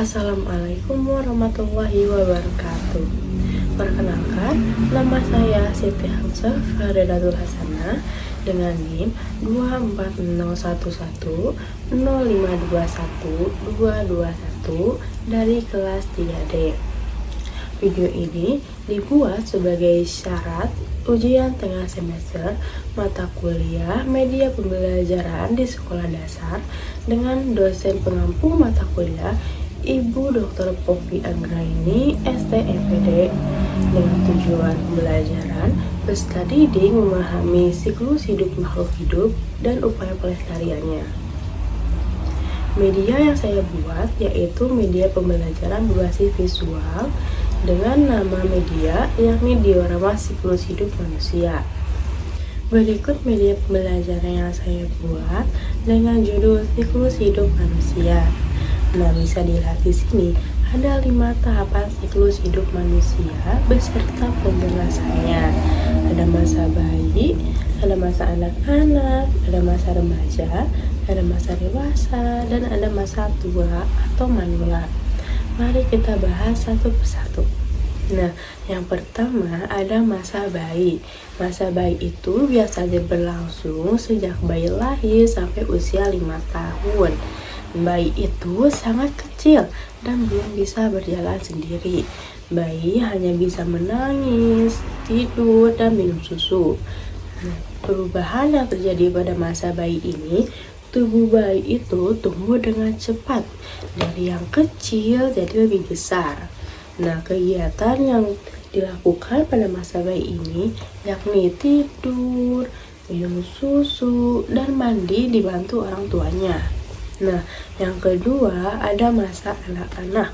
Assalamualaikum warahmatullahi wabarakatuh. Perkenalkan, nama saya Siti Hamzah Faridatul Hasanah dengan NIM 2401105212221 dari kelas 3D. Video ini dibuat sebagai syarat ujian tengah semester mata kuliah media pembelajaran di sekolah dasar dengan dosen pengampu mata kuliah Ibu Dr. Poppy Anggraini, STMPD, dengan tujuan pembelajaran berstudy memahami siklus hidup makhluk hidup dan upaya pelestariannya. Media yang saya buat yaitu media pembelajaran berbasis visual dengan nama media yakni diorama siklus hidup manusia. Berikut media pembelajaran yang saya buat dengan judul siklus hidup manusia. Nah, bisa dilihat di sini ada 5 tahapan siklus hidup manusia beserta penjelasannya. Ada masa bayi, ada masa anak-anak, ada masa remaja, ada masa dewasa, dan ada masa tua atau manula. Mari kita bahas satu persatu. Nah, yang pertama ada masa bayi. Masa bayi itu biasanya berlangsung sejak bayi lahir sampai usia 5 tahun. Bayi itu sangat kecil dan belum bisa berjalan sendiri. Bayi hanya bisa menangis, tidur, dan minum susu. Perubahan yang terjadi pada masa bayi ini, tubuh bayi itu tumbuh dengan cepat dari yang kecil jadi lebih besar. Nah, kegiatan yang dilakukan pada masa bayi ini yakni tidur, minum susu, dan mandi dibantu orang tuanya. Nah, yang kedua ada masa anak-anak.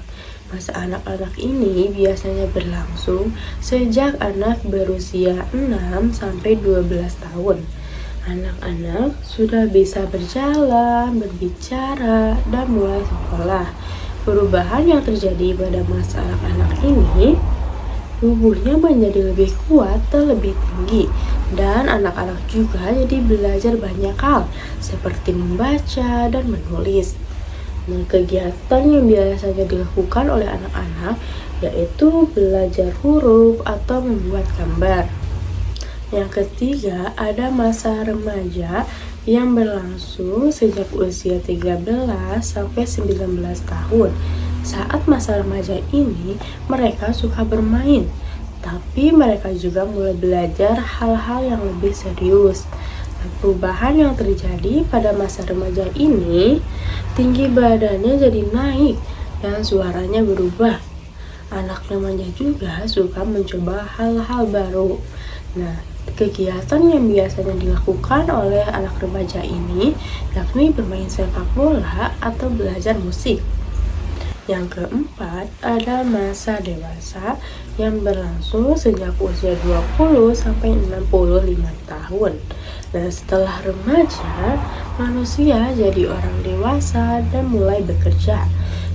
Masa anak-anak ini biasanya berlangsung sejak anak berusia 6 sampai 12 tahun. Anak-anak sudah bisa berjalan, berbicara, dan mulai sekolah. Perubahan yang terjadi pada masa anak-anak ini, tubuhnya menjadi lebih kuat dan lebih tinggi, dan anak-anak juga jadi belajar banyak hal seperti membaca dan menulis. Nah, kegiatan yang biasanya dilakukan oleh anak-anak yaitu belajar huruf atau membuat gambar. Yang ketiga ada masa remaja yang berlangsung sejak usia 13 sampai 19 tahun. Saat masa remaja ini, mereka suka bermain, tapi mereka juga mulai belajar hal-hal yang lebih serius. Perubahan yang terjadi pada masa remaja ini, tinggi badannya jadi naik dan suaranya berubah. Anak remaja juga suka mencoba hal-hal baru. Nah, kegiatan yang biasanya dilakukan oleh anak remaja ini yakni bermain sepak bola atau belajar musik. Yang keempat, ada masa dewasa yang berlangsung sejak usia 20 sampai 65 tahun. Nah, setelah remaja, manusia jadi orang dewasa dan mulai bekerja.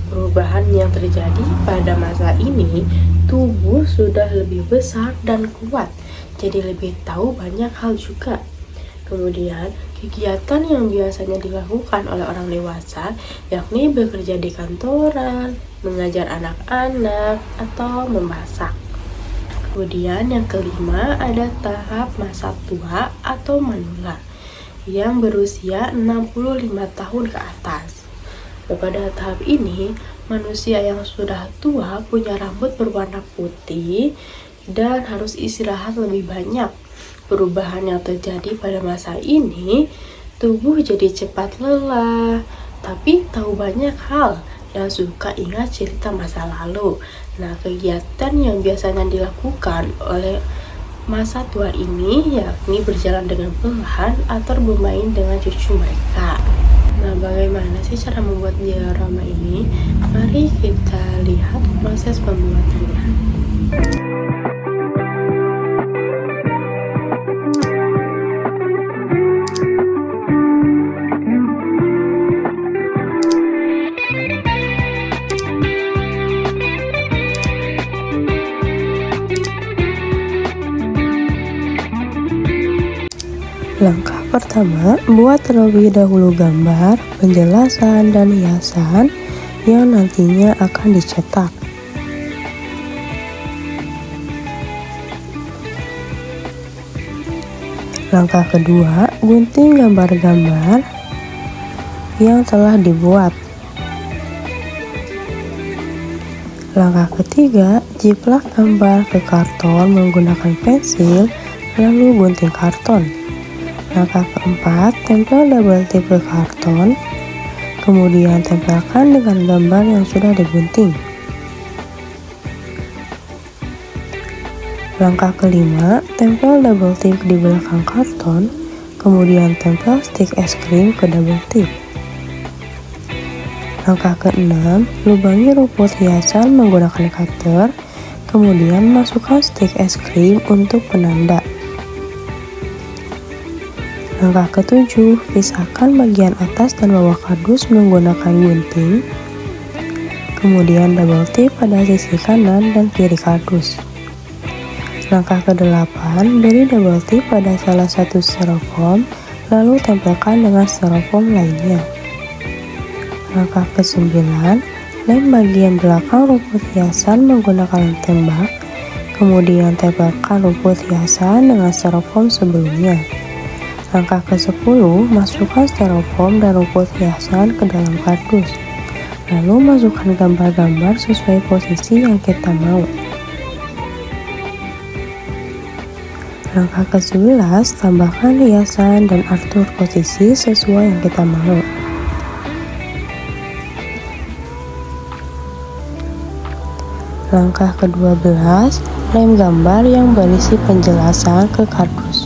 Perubahan yang terjadi pada masa ini, tubuh sudah lebih besar dan kuat, jadi lebih tahu banyak hal juga. Kemudian, kegiatan yang biasanya dilakukan oleh orang dewasa yakni bekerja di kantoran, mengajar anak-anak, atau memasak. Kemudian yang kelima ada tahap masa tua atau manula yang berusia 65 tahun ke atas. Pada tahap ini, manusia yang sudah tua punya rambut berwarna putih dan harus istirahat lebih banyak. Perubahan yang terjadi pada masa ini, tubuh jadi cepat lelah, tapi tahu banyak hal dan suka ingat cerita masa lalu. Nah, kegiatan yang biasanya dilakukan oleh masa tua ini yakni berjalan dengan perlahan atau bermain dengan cucu mereka. Nah, bagaimana sih cara membuat diorama ini? Mari kita lihat proses pembuatannya. Langkah pertama, buat terlebih dahulu gambar, penjelasan, dan hiasan yang nantinya akan dicetak. Langkah kedua, gunting gambar-gambar yang telah dibuat. Langkah ketiga, jiplak gambar ke karton menggunakan pensil, lalu gunting karton. Langkah keempat, tempel double tip ke karton, kemudian tempelkan dengan gambar yang sudah digunting. Langkah kelima, tempel double tip di belakang karton, kemudian tempel stik es krim ke double tip. Langkah keenam, lubangi rumput hiasan menggunakan cutter, kemudian masukkan stik es krim untuk penanda. Langkah ketujuh, pisahkan bagian atas dan bawah kardus menggunakan gunting, kemudian double tip pada sisi kanan dan kiri kardus. Langkah ke-8, beri double tip pada salah satu styrofoam, lalu tempelkan dengan styrofoam lainnya. Langkah ke-9, lem bagian belakang rumput hiasan menggunakan lem tembak, kemudian tempelkan rumput hiasan dengan styrofoam sebelumnya. Langkah ke-10, masukkan styrofoam dan rumput hiasan ke dalam kardus, lalu masukkan gambar-gambar sesuai posisi yang kita mau. Langkah ke-11, tambahkan hiasan dan atur posisi sesuai yang kita mau. Langkah ke-12, lem gambar yang berisi penjelasan ke kardus.